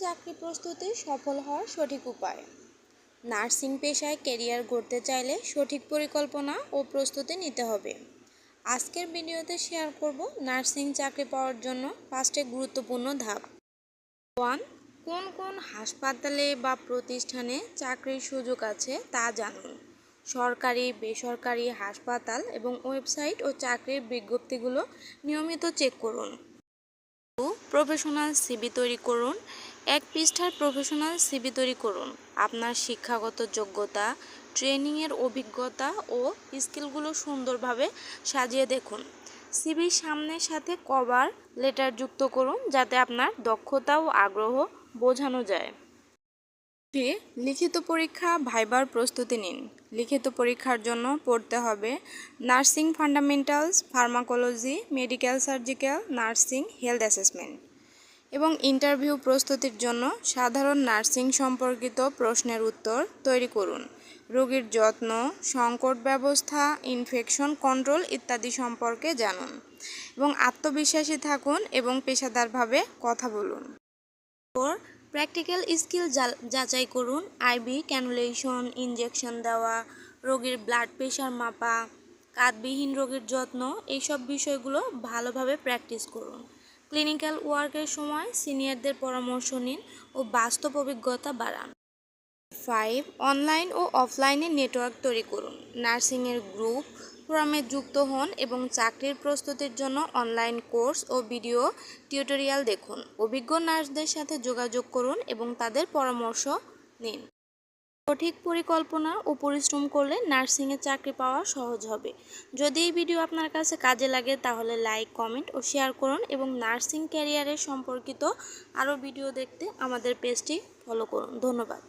চাকরি প্রস্তুতি সফল হওয়ার সঠিক উপায়। নার্সিং পেশায় ক্যারিয়ার গড়তে চাইলে সঠিক পরিকল্পনা ও প্রস্তুতি নিতে হবে। আজকের ভিডিওতে শেয়ার করব নার্সিং চাকরি পাওয়ার জন্য 5টি গুরুত্বপূর্ণ ধাপ। 1. কোন কোন হাসপাতালে বা প্রতিষ্ঠানে চাকরির সুযোগ আছে তা জানুন। সরকারি, বেসরকারি হাসপাতাল এবং ওয়েবসাইট ও চাকরির বিজ্ঞপ্তিগুলো নিয়মিত চেক করুন। প্রফেশনাল সিভি তৈরি করুন। 1 পৃষ্ঠার প্রফেশনাল সিভি তৈরি করুন। আপনার শিক্ষাগত যোগ্যতা, ট্রেনিংয়ের অভিজ্ঞতা ও স্কিলগুলো সুন্দরভাবে সাজিয়ে দেখুন। সিভির সামনের সাথে কভার লেটার যুক্ত করুন যাতে আপনার দক্ষতা ও আগ্রহ বোঝানো যায়। লিখিত পরীক্ষা, ভাইবার প্রস্তুতি নিন। লিখিত পরীক্ষার জন্য পড়তে হবে nursing fundamentals, pharmacology, medical surgical nursing, health assessment. এবং ইন্টারভিউ প্রস্তুতির জন্য সাধারণ নার্সিং সম্পর্কিত প্রশ্নের উত্তর তৈরি করুন। রোগীর যত্ন, সংকট ব্যবস্থা, ইনফেকশন কন্ট্রোল ইত্যাদি সম্পর্কে জানুন এবং আত্মবিশ্বাসী থাকুন এবং পেশাদারভাবে কথা বলুন। প্র্যাকটিক্যাল স্কিল যাচাই করুন। আইভি, ক্যানুলেশন, ইনজেকশন দেওয়া, রোগীর ব্লাড প্রেশার মাপা, কাঁধবিহীন রোগীর যত্ন, এইসব বিষয়গুলো ভালোভাবে প্র্যাকটিস করুন। ক্লিনিক্যাল ওয়ার্কের সময় সিনিয়রদের পরামর্শ নিন ও বাস্তব অভিজ্ঞতা বাড়ান। 5. অনলাইন ও অফলাইনে নেটওয়ার্ক তৈরি করুন। নার্সিংয়ের গ্রুপ, ফোরামে যুক্ত হন এবং চাকরির প্রস্তুতির জন্য অনলাইন কোর্স ও ভিডিও টিউটোরিয়াল দেখুন। অভিজ্ঞ নার্সদের সাথে যোগাযোগ করুন এবং তাদের পরামর্শ নিন। সঠিক পরিকল্পনা ও পরিশ্রম করলে নার্সিংয়ে চাকরি পাওয়া সহজ হবে। যদি এই ভিডিও আপনার কাছে কাজে লাগে তাহলে লাইক, কমেন্ট ও শেয়ার করুন এবং নার্সিং ক্যারিয়ারের সম্পর্কিত আরও ভিডিও দেখতে আমাদের পেজটি ফলো করুন। ধন্যবাদ।